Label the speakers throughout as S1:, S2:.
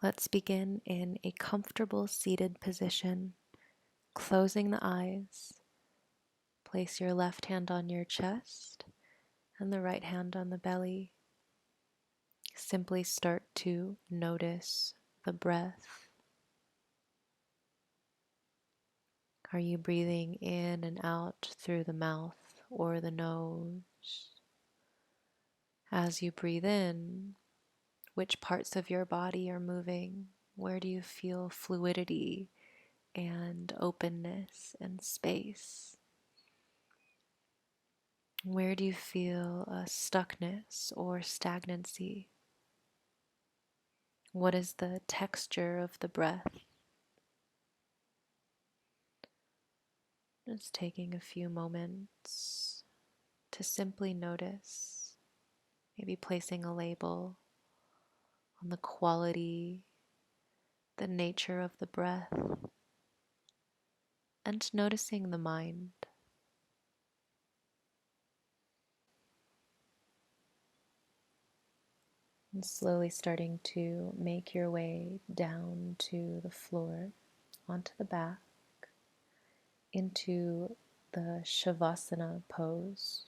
S1: Let's begin in a comfortable seated position, closing the eyes. Place your left hand on your chest and the right hand on the belly. Simply start to notice the breath. Are you breathing in and out through the mouth or the nose? As you breathe in, which parts of your body are moving? Where do you feel fluidity and openness and space? Where do you feel a stuckness or stagnancy? What is the texture of the breath? Just taking a few moments to simply notice, maybe placing a label on the quality, the nature of the breath, and noticing the mind. And slowly starting to make your way down to the floor, onto the back, into the Shavasana pose.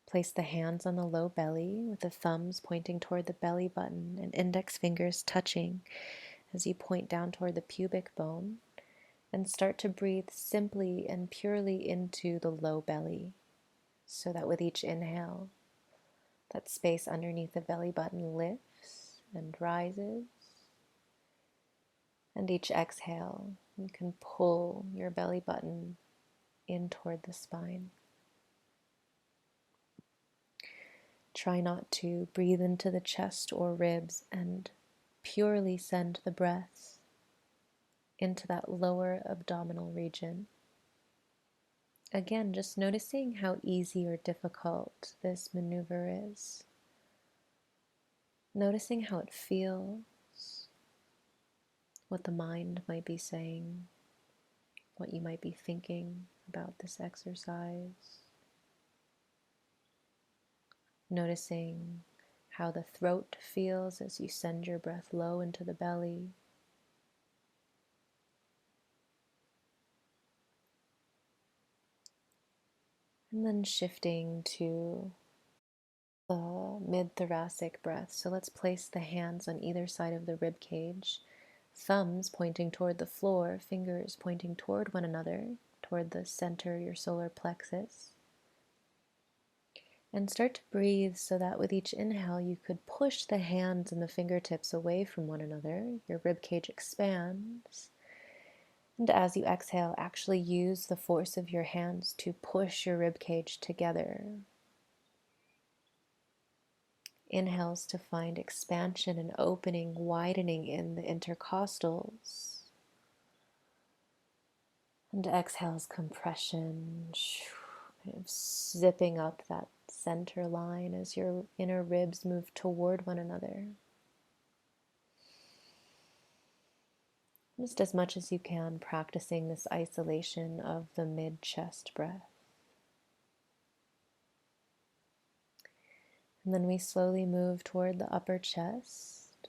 S1: Place the hands on the low belly with the thumbs pointing toward the belly button and index fingers touching as you point down toward the pubic bone, and start to breathe simply and purely into the low belly, so that with each inhale, that space underneath the belly button lifts and rises, and each exhale, you can pull your belly button in toward the spine. Try not to breathe into the chest or ribs, and purely send the breath into that lower abdominal region. Again, just noticing how easy or difficult this maneuver is. Noticing how it feels, what the mind might be saying, what you might be thinking about this exercise. Noticing how the throat feels as you send your breath low into the belly. And then shifting to the mid-thoracic breath. So let's place the hands on either side of the rib cage, thumbs pointing toward the floor, fingers pointing toward one another, toward the center, your solar plexus. And start to breathe so that with each inhale you could push the hands and the fingertips away from one another. Your rib cage expands. And as you exhale, actually use the force of your hands to push your rib cage together. Inhales to find expansion and opening, widening in the intercostals. And exhales, compression, kind of zipping up that center line as your inner ribs move toward one another. Just as much as you can, practicing this isolation of the mid-chest breath. And then we slowly move toward the upper chest.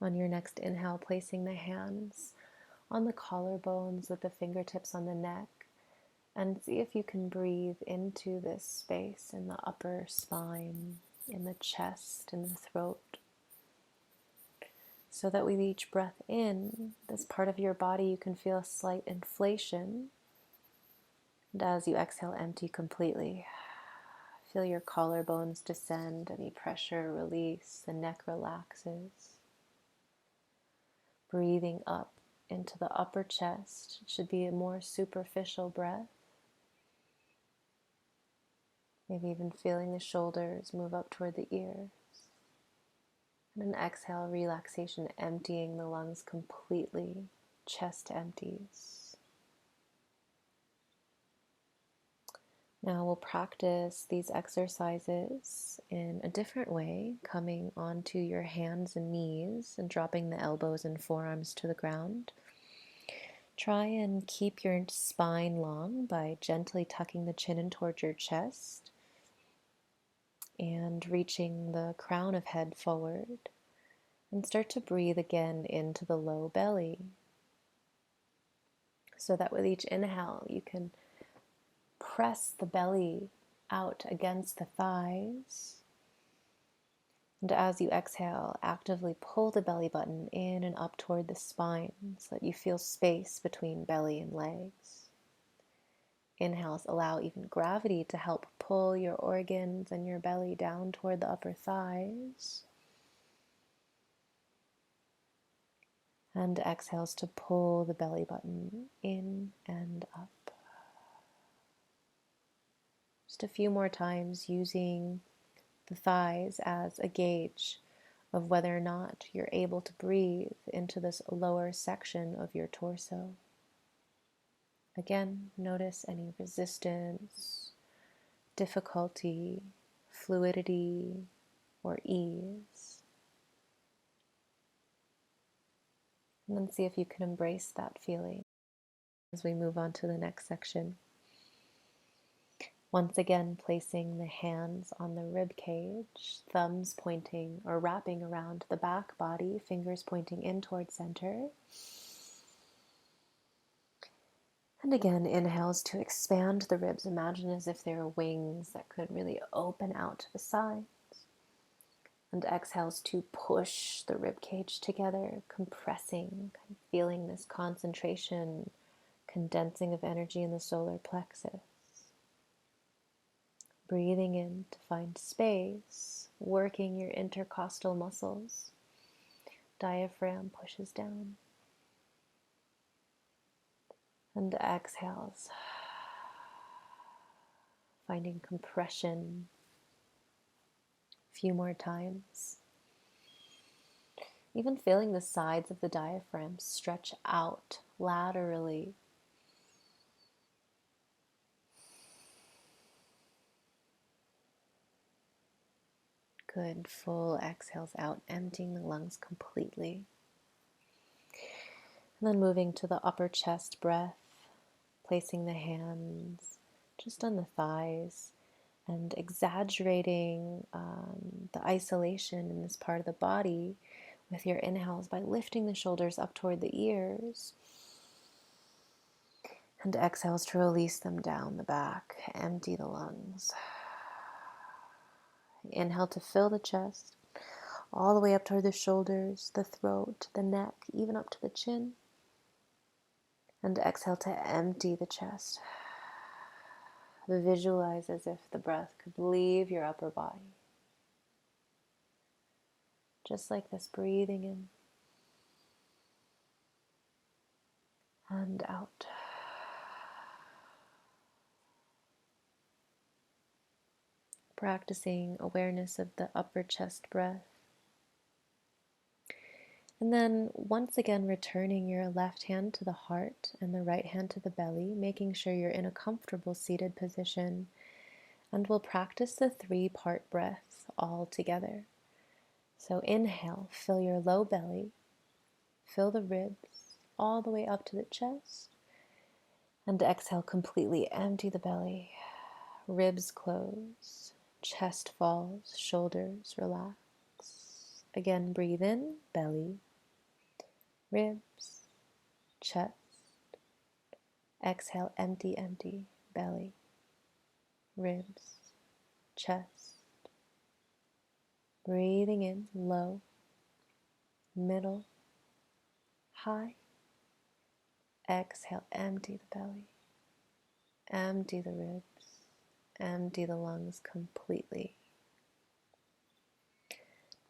S1: On your next inhale, placing the hands on the collarbones with the fingertips on the neck. And see if you can breathe into this space in the upper spine, in the chest, in the throat. So that with each breath in, this part of your body, you can feel a slight inflation. And as you exhale, empty completely. Feel your collarbones descend, any pressure release, the neck relaxes. Breathing up into the upper chest. It should be a more superficial breath. Maybe even feeling the shoulders move up toward the ears. And an exhale, relaxation, emptying the lungs completely. Chest empties. Now we'll practice these exercises in a different way, coming onto your hands and knees and dropping the elbows and forearms to the ground. Try and keep your spine long by gently tucking the chin in towards your chest and reaching the crown of head forward. And start to breathe again into the low belly, so that with each inhale you can press the belly out against the thighs. And as you exhale, actively pull the belly button in and up toward the spine so that you feel space between belly and legs. Inhales allow even gravity to help pull your organs and your belly down toward the upper thighs. And exhales to pull the belly button in and up. Just a few more times, using the thighs as a gauge of whether or not you're able to breathe into this lower section of your torso. Again, notice any resistance, difficulty, fluidity, or ease. And then see if you can embrace that feeling as we move on to the next section. Once again, placing the hands on the rib cage, thumbs pointing or wrapping around the back body, fingers pointing in towards center. And again, inhales to expand the ribs. Imagine as if they were wings that could really open out to the sides. And exhales to push the rib cage together, compressing, kind of feeling this concentration, condensing of energy in the solar plexus. Breathing in to find space, working your intercostal muscles. Diaphragm pushes down. And exhales, finding compression. A few more times. Even feeling the sides of the diaphragm stretch out laterally. Good, full exhales out, emptying the lungs completely. And then moving to the upper chest breath, placing the hands just on the thighs and exaggerating the isolation in this part of the body with your inhales by lifting the shoulders up toward the ears. And exhales to release them down the back, empty the lungs. Inhale to fill the chest, all the way up toward the shoulders, the throat, the neck, even up to the chin. And exhale to empty the chest. Visualize as if the breath could leave your upper body. Just like this, breathing in and out. Practicing awareness of the upper chest breath. And then once again, returning your left hand to the heart and the right hand to the belly, making sure you're in a comfortable seated position. And we'll practice the 3-part breath all together. So inhale, fill your low belly, fill the ribs all the way up to the chest. And exhale, completely empty the belly. Ribs close, chest falls, shoulders relax. Again, breathe in, belly, ribs, chest. Exhale, empty, empty, belly, ribs, chest. Breathing in, low, middle, high. Exhale, empty the belly, empty the ribs, empty the lungs completely.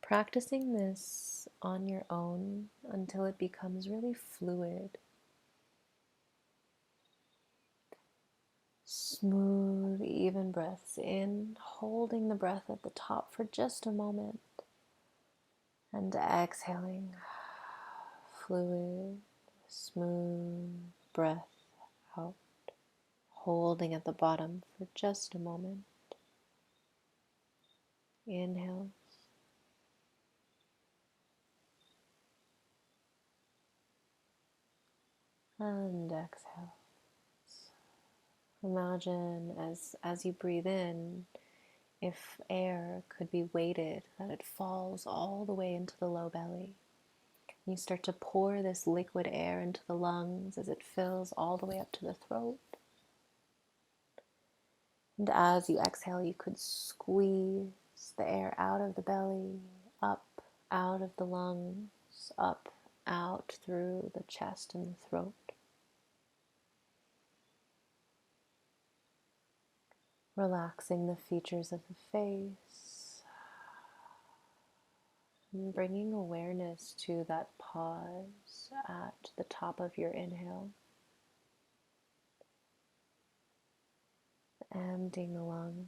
S1: Practicing this on your own until it becomes really fluid. Smooth, even breaths in, holding the breath at the top for just a moment, and exhaling, fluid, smooth breath out, holding at the bottom for just a moment. Inhale. And exhale. Imagine as you breathe in if air could be weighted, that it falls all the way into the low belly. You start to pour this liquid air into the lungs as it fills all the way up to the throat. And as you exhale, you could squeeze the air out of the belly, up, out of the lungs, up, out through the chest and the throat. Relaxing the features of the face, and bringing awareness to that pause at the top of your inhale. Emptying the lungs.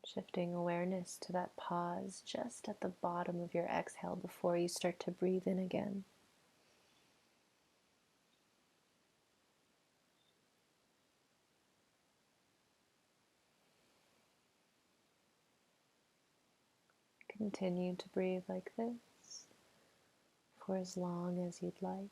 S1: Shifting awareness to that pause just at the bottom of your exhale before you start to breathe in again. Continue to breathe like this for as long as you'd like.